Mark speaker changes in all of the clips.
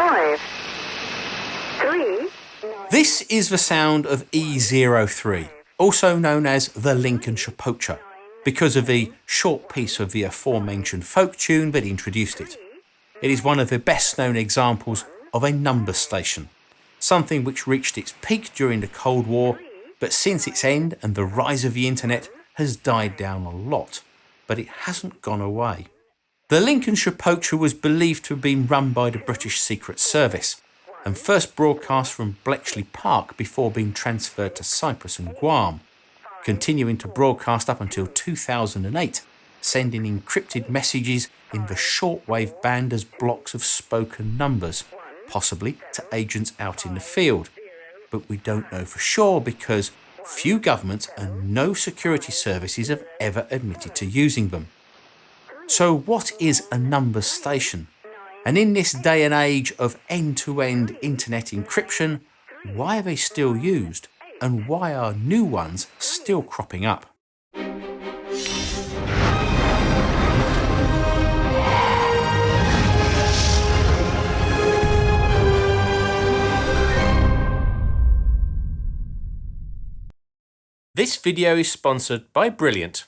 Speaker 1: 5, 3.
Speaker 2: This is the sound of E03, also known as the Lincolnshire Poacher, because of the short piece of the aforementioned folk tune that introduced it. It is one of the best known examples of a number station, something which reached its peak during the Cold War, but since its end and the rise of the internet has died down a lot, but it hasn't gone away. The Lincolnshire Poacher was believed to have been run by the British Secret Service and first broadcast from Bletchley Park before being transferred to Cyprus and Guam, continuing to broadcast up until 2008, sending encrypted messages in the shortwave band as blocks of spoken numbers, possibly to agents out in the field. But we don't know for sure because few governments and no security services have ever admitted to using them. So what is a number station? And in this day and age of end-to-end internet encryption, why are they still used? And why are new ones still cropping up? This video is sponsored by Brilliant.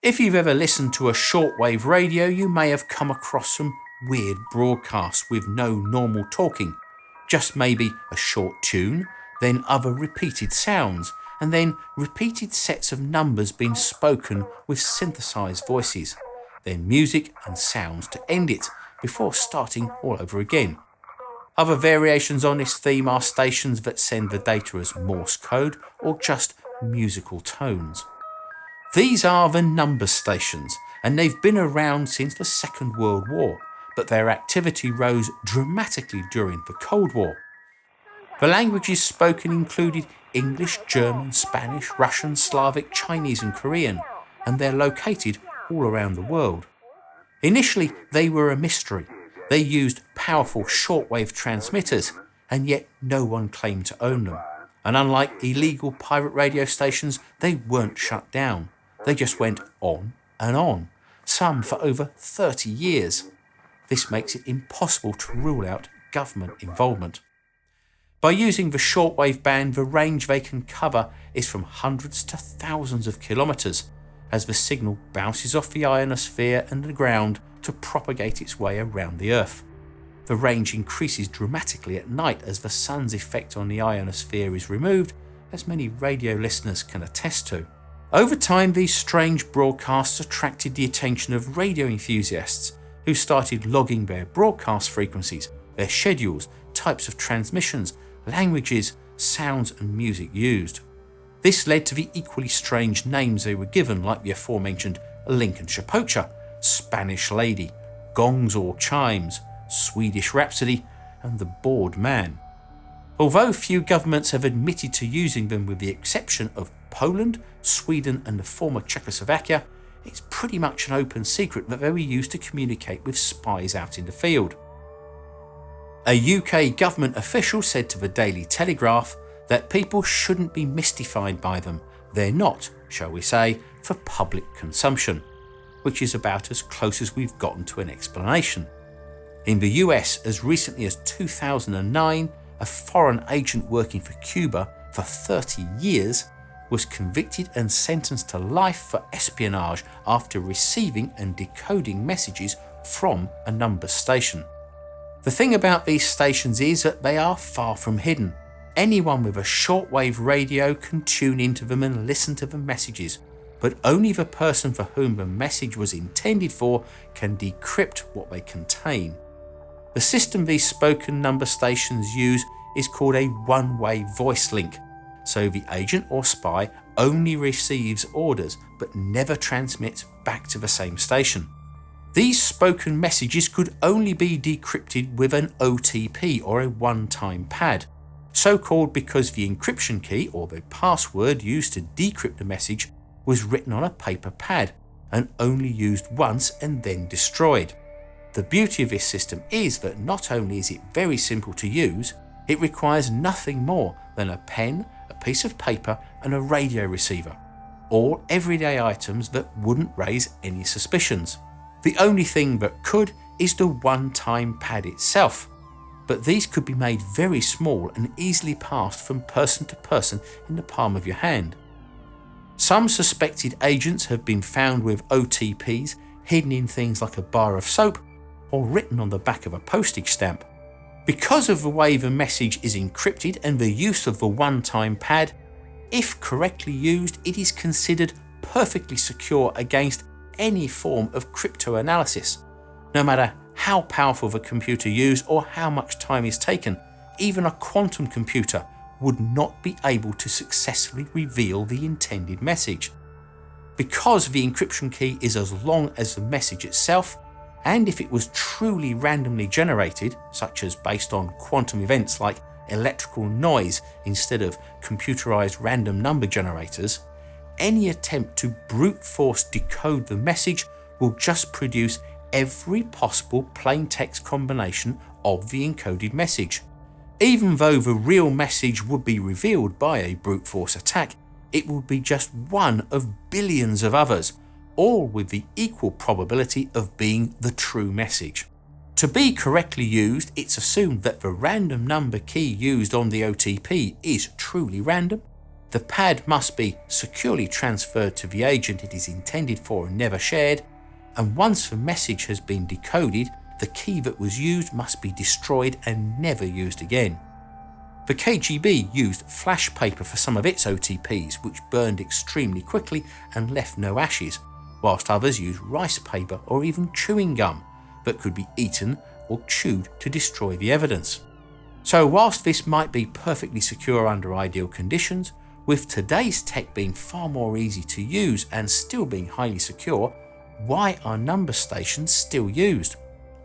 Speaker 2: If you've ever listened to a shortwave radio, you may have come across some weird broadcasts with no normal talking, just maybe a short tune, then other repeated sounds, and then repeated sets of numbers being spoken with synthesized voices, then music and sounds to end it before starting all over again. Other variations on this theme are stations that send the data as Morse code or just musical tones. These are the number stations, and they've been around since the Second World War, but their activity rose dramatically during the Cold War. The languages spoken included English, German, Spanish, Russian, Slavic, Chinese and Korean, and they're located all around the world. Initially, they were a mystery. They used powerful shortwave transmitters, and yet no one claimed to own them. And unlike illegal pirate radio stations, they weren't shut down. They just went on and on, some for over 30 years. This makes it impossible to rule out government involvement. By using the shortwave band, the range they can cover is from hundreds to thousands of kilometres, as the signal bounces off the ionosphere and the ground to propagate its way around the Earth. The range increases dramatically at night as the sun's effect on the ionosphere is removed, as many radio listeners can attest to. Over time, these strange broadcasts attracted the attention of radio enthusiasts, who started logging their broadcast frequencies, their schedules, types of transmissions, languages, sounds and music used. This led to the equally strange names they were given, like the aforementioned Lincolnshire Poacher, Spanish Lady, Gongs or Chimes, Swedish Rhapsody and the Bored Man. Although few governments have admitted to using them with the exception of Poland, Sweden and the former Czechoslovakia, it's pretty much an open secret that they were used to communicate with spies out in the field. A UK government official said to the Daily Telegraph that people shouldn't be mystified by them. They're not, shall we say, for public consumption, which is about as close as we've gotten to an explanation. In the US, as recently as 2009, a foreign agent working for Cuba for 30 years was convicted and sentenced to life for espionage after receiving and decoding messages from a number station. The thing about these stations is that they are far from hidden. Anyone with a shortwave radio can tune into them and listen to the messages, but only the person for whom the message was intended for can decrypt what they contain. The system these spoken number stations use is called a one-way voice link, so the agent or spy only receives orders but never transmits back to the same station. These spoken messages could only be decrypted with an OTP or a one-time pad, so called because the encryption key or the password used to decrypt the message was written on a paper pad and only used once and then destroyed. The beauty of this system is that not only is it very simple to use, it requires nothing more than a pen, a piece of paper and a radio receiver, all everyday items that wouldn't raise any suspicions. The only thing that could is the one-time pad itself, but these could be made very small and easily passed from person to person in the palm of your hand. Some suspected agents have been found with OTPs hidden in things like a bar of soap or written on the back of a postage stamp. Because of the way the message is encrypted and the use of the one-time pad, if correctly used, it is considered perfectly secure against any form of cryptanalysis. No matter how powerful the computer used or how much time is taken, even a quantum computer would not be able to successfully reveal the intended message. Because the encryption key is as long as the message itself, and if it was truly randomly generated, such as based on quantum events like electrical noise instead of computerized random number generators, any attempt to brute force decode the message will just produce every possible plain text combination of the encoded message. Even though the real message would be revealed by a brute force attack, it would be just one of billions of others, all with the equal probability of being the true message. To be correctly used, it's assumed that the random number key used on the OTP is truly random. The pad must be securely transferred to the agent it is intended for and never shared, and once the message has been decoded, the key that was used must be destroyed and never used again. The KGB used flash paper for some of its OTPs, which burned extremely quickly and left no ashes, whilst others used rice paper or even chewing gum that could be eaten or chewed to destroy the evidence. So whilst this might be perfectly secure under ideal conditions, with today's tech being far more easy to use and still being highly secure, why are number stations still used?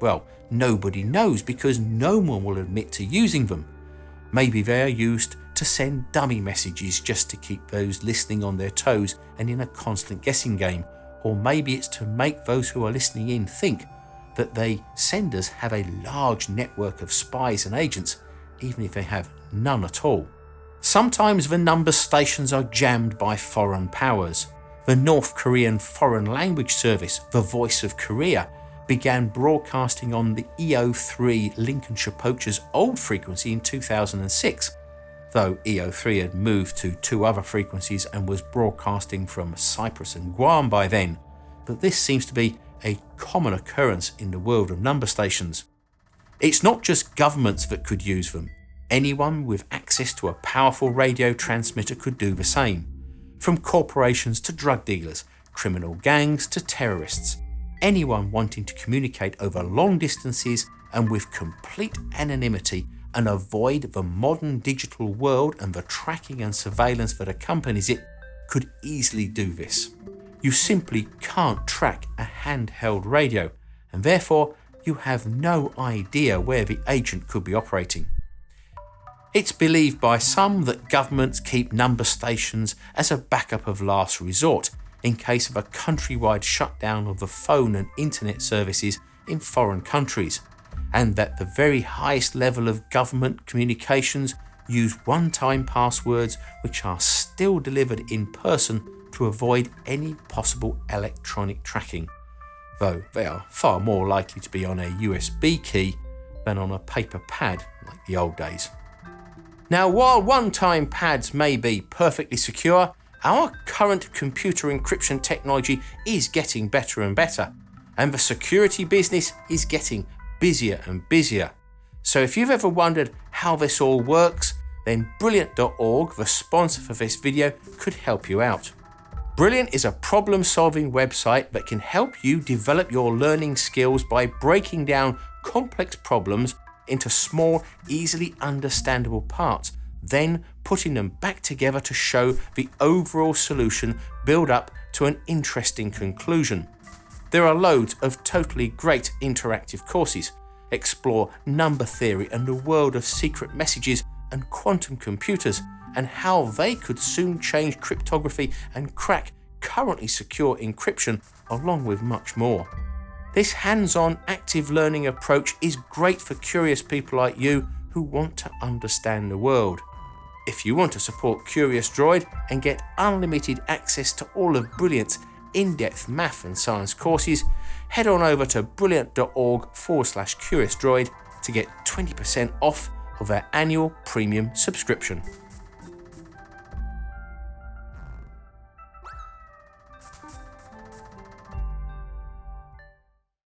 Speaker 2: Well, nobody knows because no one will admit to using them. Maybe they are used to send dummy messages just to keep those listening on their toes and in a constant guessing game, or maybe it's to make those who are listening in think that they senders have a large network of spies and agents, even if they have none at all. Sometimes the number stations are jammed by foreign powers. The North Korean Foreign Language Service, the Voice of Korea, began broadcasting on the EO3 Lincolnshire Poacher's old frequency in 2006, though EO3 had moved to two other frequencies and was broadcasting from Cyprus and Guam by then, but this seems to be a common occurrence in the world of number stations. It's not just governments that could use them. Anyone with access to a powerful radio transmitter could do the same. From corporations to drug dealers, criminal gangs to terrorists, anyone wanting to communicate over long distances and with complete anonymity and avoid the modern digital world and the tracking and surveillance that accompanies it could easily do this. You simply can't track a handheld radio, and therefore you have no idea where the agent could be operating. It's believed by some that governments keep number stations as a backup of last resort in case of a countrywide shutdown of the phone and internet services in foreign countries, and that the very highest level of government communications use one-time passwords which are still delivered in person to avoid any possible electronic tracking, though they are far more likely to be on a USB key than on a paper pad like the old days. Now, while one-time pads may be perfectly secure, our current computer encryption technology is getting better and better, and the security business is getting busier and busier. So if you've ever wondered how this all works, then Brilliant.org, the sponsor for this video, could help you out. Brilliant is a problem-solving website that can help you develop your learning skills by breaking down complex problems into small, easily understandable parts, then putting them back together to show the overall solution build up to an interesting conclusion. There are loads of totally great interactive courses. Explore number theory and the world of secret messages and quantum computers, and how they could soon change cryptography and crack currently secure encryption, along with much more. This hands-on active learning approach is great for curious people like you who want to understand the world. If you want to support Curious Droid and get unlimited access to all of Brilliant's in-depth math and science courses, head on over to brilliant.org/Curious Droid to get 20% off of our annual premium subscription.